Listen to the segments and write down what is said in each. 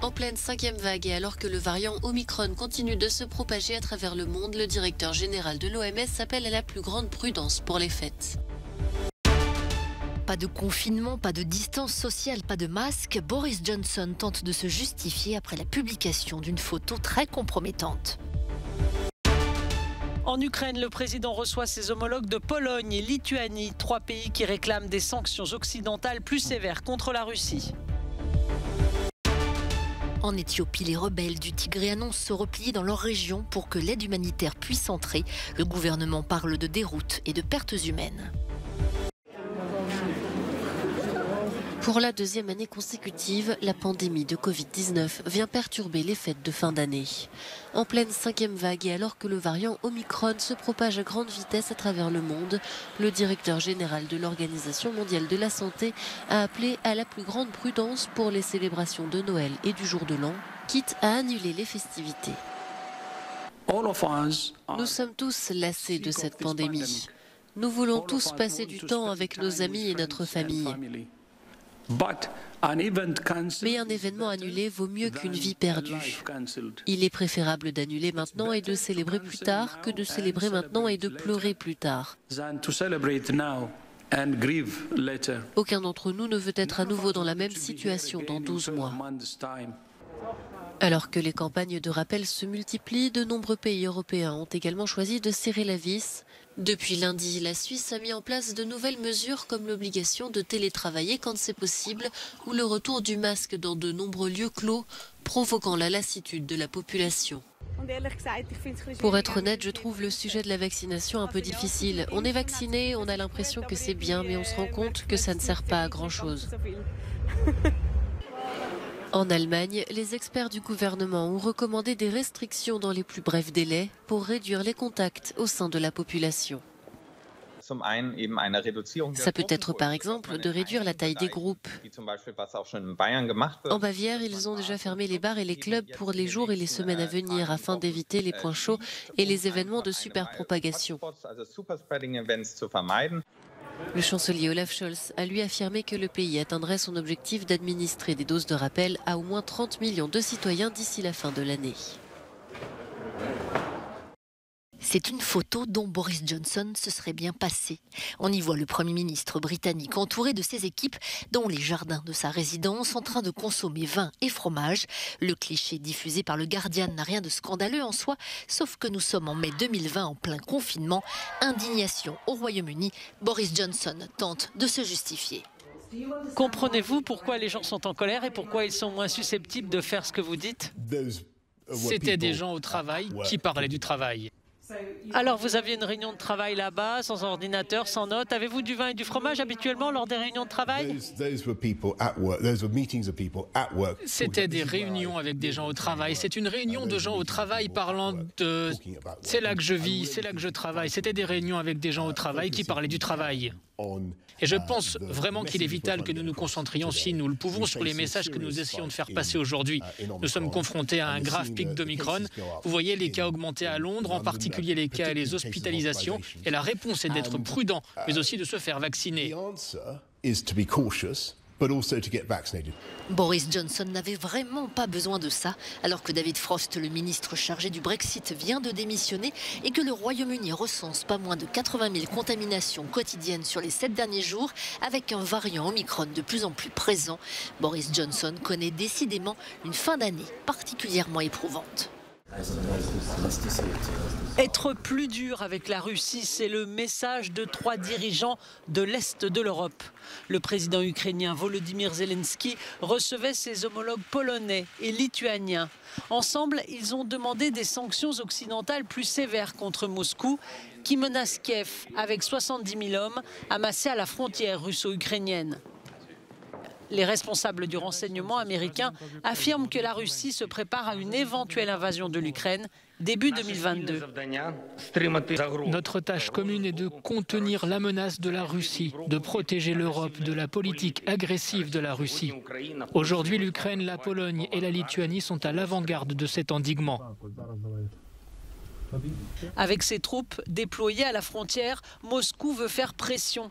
En pleine 5e vague et alors que le variant Omicron continue de se propager à travers le monde, le directeur général de l'OMS appelle à la plus grande prudence pour les fêtes. Pas de confinement, pas de distance sociale, pas de masque. Boris Johnson tente de se justifier après la publication d'une photo très compromettante. En Ukraine, le président reçoit ses homologues de Pologne et Lituanie, 3 pays qui réclament des sanctions occidentales plus sévères contre la Russie. En Éthiopie, les rebelles du Tigré annoncent se replier dans leur région pour que l'aide humanitaire puisse entrer. Le gouvernement parle de déroute et de pertes humaines. Pour la 2e année consécutive, la pandémie de Covid-19 vient perturber les fêtes de fin d'année. En pleine 5e vague et alors que le variant Omicron se propage à grande vitesse à travers le monde, le directeur général de l'Organisation mondiale de la santé a appelé à la plus grande prudence pour les célébrations de Noël et du jour de l'an, quitte à annuler les festivités. Nous sommes tous lassés de cette pandémie. Nous voulons tous passer du temps avec nos amis et notre famille. Mais un événement annulé vaut mieux qu'une vie perdue. Il est préférable d'annuler maintenant et de célébrer plus tard que de célébrer maintenant et de pleurer plus tard. Aucun d'entre nous ne veut être à nouveau dans la même situation dans 12 mois. Alors que les campagnes de rappel se multiplient, de nombreux pays européens ont également choisi de serrer la vis. Depuis lundi, la Suisse a mis en place de nouvelles mesures comme l'obligation de télétravailler quand c'est possible ou le retour du masque dans de nombreux lieux clos, provoquant la lassitude de la population. Pour être honnête, je trouve le sujet de la vaccination un peu difficile. On est vacciné, on a l'impression que c'est bien, mais on se rend compte que ça ne sert pas à grand-chose. En Allemagne, les experts du gouvernement ont recommandé des restrictions dans les plus brefs délais pour réduire les contacts au sein de la population. Ça peut être par exemple de réduire la taille des groupes. En Bavière, ils ont déjà fermé les bars et les clubs pour les jours et les semaines à venir afin d'éviter les points chauds et les événements de superpropagation. Le chancelier Olaf Scholz a lui affirmé que le pays atteindrait son objectif d'administrer des doses de rappel à au moins 30 millions de citoyens d'ici la fin de l'année. C'est une photo dont Boris Johnson se serait bien passé. On y voit le Premier ministre britannique entouré de ses équipes dans les jardins de sa résidence en train de consommer vin et fromage. Le cliché diffusé par le Guardian n'a rien de scandaleux en soi, sauf que nous sommes en mai 2020 en plein confinement. Indignation au Royaume-Uni, Boris Johnson tente de se justifier. Comprenez-vous pourquoi les gens sont en colère et pourquoi ils sont moins susceptibles de faire ce que vous dites? C'était des gens au travail qui parlaient du travail. Alors vous aviez une réunion de travail là-bas, sans ordinateur, sans notes. Avez-vous du vin et du fromage habituellement lors des réunions de travail? C'était des réunions avec des gens au travail. C'est une réunion de gens au travail parlant de... C'est là que je vis, c'est là que je travaille. C'était des réunions avec des gens au travail qui parlaient du travail. Et je pense vraiment qu'il est vital que nous nous concentrions, si nous le pouvons, sur les messages que nous essayons de faire passer aujourd'hui. Nous sommes confrontés à un grave pic d'Omicron. Vous voyez les cas augmenter à Londres, en particulier les cas et les hospitalisations. Et la réponse est d'être prudent, mais aussi de se faire vacciner. Boris Johnson n'avait vraiment pas besoin de ça, alors que David Frost, le ministre chargé du Brexit, vient de démissionner et que le Royaume-Uni recense pas moins de 80 000 contaminations quotidiennes sur les 7 derniers jours, avec un variant Omicron de plus en plus présent. Boris Johnson connaît décidément une fin d'année particulièrement éprouvante. Être plus dur avec la Russie, c'est le message de 3 dirigeants de l'Est de l'Europe. Le président ukrainien Volodymyr Zelensky recevait ses homologues polonais et lituaniens. Ensemble, ils ont demandé des sanctions occidentales plus sévères contre Moscou, qui menace Kiev avec 70 000 hommes amassés à la frontière russo-ukrainienne. Les responsables du renseignement américain affirment que la Russie se prépare à une éventuelle invasion de l'Ukraine début 2022. Notre tâche commune est de contenir la menace de la Russie, de protéger l'Europe de la politique agressive de la Russie. Aujourd'hui, l'Ukraine, la Pologne et la Lituanie sont à l'avant-garde de cet endiguement. Avec ses troupes déployées à la frontière, Moscou veut faire pression.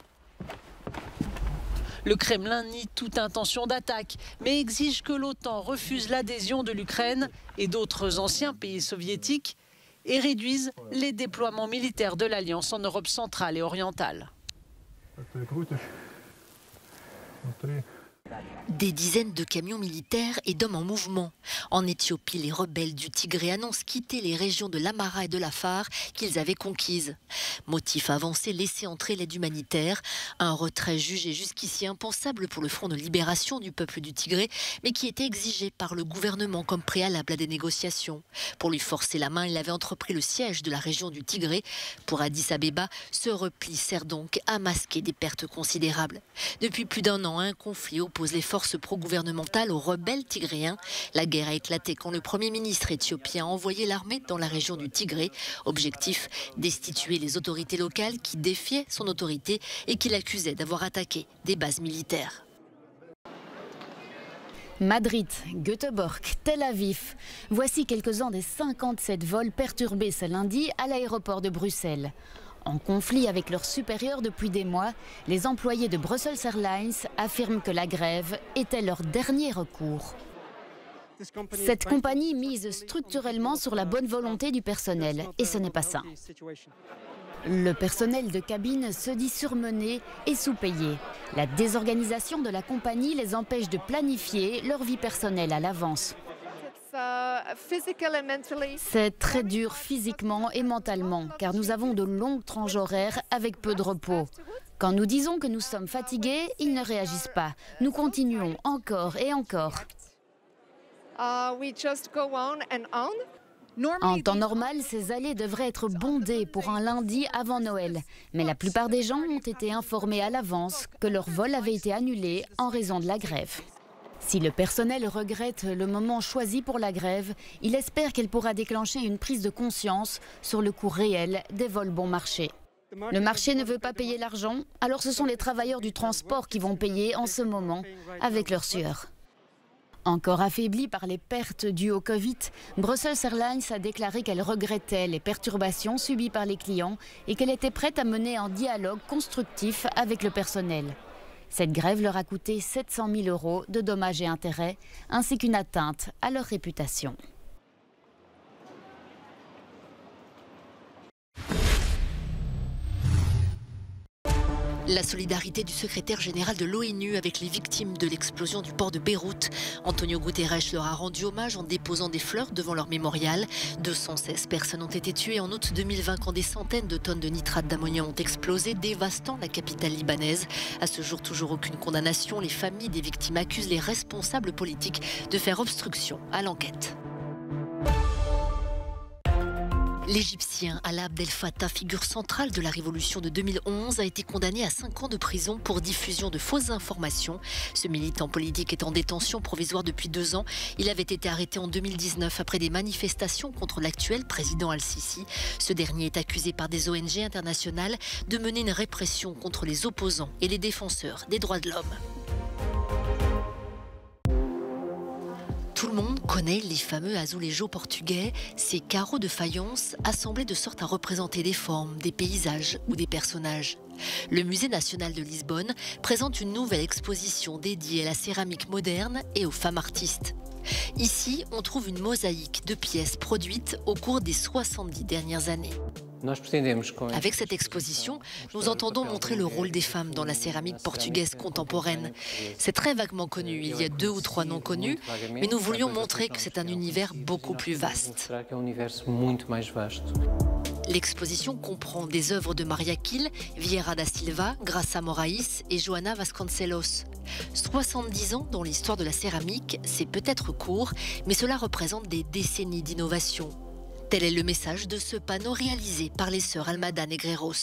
Le Kremlin nie toute intention d'attaque, mais exige que l'OTAN refuse l'adhésion de l'Ukraine et d'autres anciens pays soviétiques et réduise les déploiements militaires de l'Alliance en Europe centrale et orientale. Des dizaines de camions militaires et d'hommes en mouvement. En Éthiopie, les rebelles du Tigré annoncent quitter les régions de l'Amhara et de l'Afar qu'ils avaient conquises. Motif avancé, laisser entrer l'aide humanitaire. Un retrait jugé jusqu'ici impensable pour le Front de libération du peuple du Tigré, mais qui était exigé par le gouvernement comme préalable à des négociations. Pour lui forcer la main, il avait entrepris le siège de la région du Tigré. Pour Addis Abeba, ce repli sert donc à masquer des pertes considérables. Depuis plus d'un an, un conflit oppose les forces pro-gouvernementales aux rebelles tigréens. La guerre a éclaté quand le Premier ministre éthiopien a envoyé l'armée dans la région du Tigré. Objectif, destituer les autorités locales qui défiaient son autorité et qui l'accusaient d'avoir attaqué des bases militaires. Madrid, Göteborg, Tel Aviv. Voici quelques-uns des 57 vols perturbés ce lundi à l'aéroport de Bruxelles. En conflit avec leurs supérieurs depuis des mois, les employés de Brussels Airlines affirment que la grève était leur dernier recours. Cette compagnie mise structurellement sur la bonne volonté du personnel, et ce n'est pas ça. Le personnel de cabine se dit surmené et sous-payé. La désorganisation de la compagnie les empêche de planifier leur vie personnelle à l'avance. C'est très dur physiquement et mentalement, car nous avons de longues tranches horaires avec peu de repos. Quand nous disons que nous sommes fatigués, ils ne réagissent pas. Nous continuons encore et encore. En temps normal, ces allées devraient être bondées pour un lundi avant Noël. Mais la plupart des gens ont été informés à l'avance que leur vol avait été annulé en raison de la grève. Si le personnel regrette le moment choisi pour la grève, il espère qu'elle pourra déclencher une prise de conscience sur le coût réel des vols bon marché. Le marché ne veut pas payer l'argent, alors ce sont les travailleurs du transport qui vont payer en ce moment avec leur sueur. Encore affaiblie par les pertes dues au Covid, Brussels Airlines a déclaré qu'elle regrettait les perturbations subies par les clients et qu'elle était prête à mener un dialogue constructif avec le personnel. Cette grève leur a coûté 700 000 € de dommages et intérêts, ainsi qu'une atteinte à leur réputation. La solidarité du secrétaire général de l'ONU avec les victimes de l'explosion du port de Beyrouth. Antonio Guterres leur a rendu hommage en déposant des fleurs devant leur mémorial. 216 personnes ont été tuées en août 2020 quand des centaines de tonnes de nitrate d'ammonium ont explosé, dévastant la capitale libanaise. À ce jour, toujours aucune condamnation. Les familles des victimes accusent les responsables politiques de faire obstruction à l'enquête. L'Égyptien Alaa Abdel Fattah, figure centrale de la révolution de 2011, a été condamné à 5 ans de prison pour diffusion de fausses informations. Ce militant politique est en détention provisoire depuis 2 ans. Il avait été arrêté en 2019 après des manifestations contre l'actuel président Al-Sisi. Ce dernier est accusé par des ONG internationales de mener une répression contre les opposants et les défenseurs des droits de l'homme. Tout le monde connaît les fameux azulejos portugais, ces carreaux de faïence assemblés de sorte à représenter des formes, des paysages ou des personnages. Le Musée national de Lisbonne présente une nouvelle exposition dédiée à la céramique moderne et aux femmes artistes. Ici, on trouve une mosaïque de pièces produites au cours des 70 dernières années. Avec cette exposition, nous entendons montrer le rôle des femmes dans la céramique portugaise contemporaine. C'est très vaguement connu, il y a 2 ou 3 noms connus, mais nous voulions montrer que c'est un univers beaucoup plus vaste. L'exposition comprend des œuvres de Maria Kiel, Vieira da Silva, Graça Moraes et Joana Vasconcelos. 70 ans dans l'histoire de la céramique, c'est peut-être court, mais cela représente des décennies d'innovation. Tel est le message de ce panneau réalisé par les sœurs Almada Negreiros.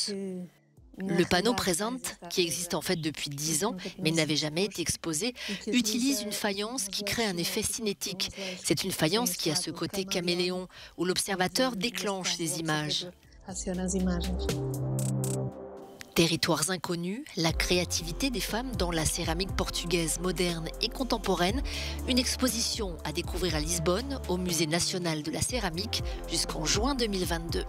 Le panneau présente, qui existe en fait depuis 10 ans, mais n'avait jamais été exposé, utilise une faïence qui crée un effet cinétique. C'est une faïence qui a ce côté caméléon, où l'observateur déclenche les images. Territoires inconnus, la créativité des femmes dans la céramique portugaise moderne et contemporaine, une exposition à découvrir à Lisbonne, au Musée national de la céramique, jusqu'en juin 2022.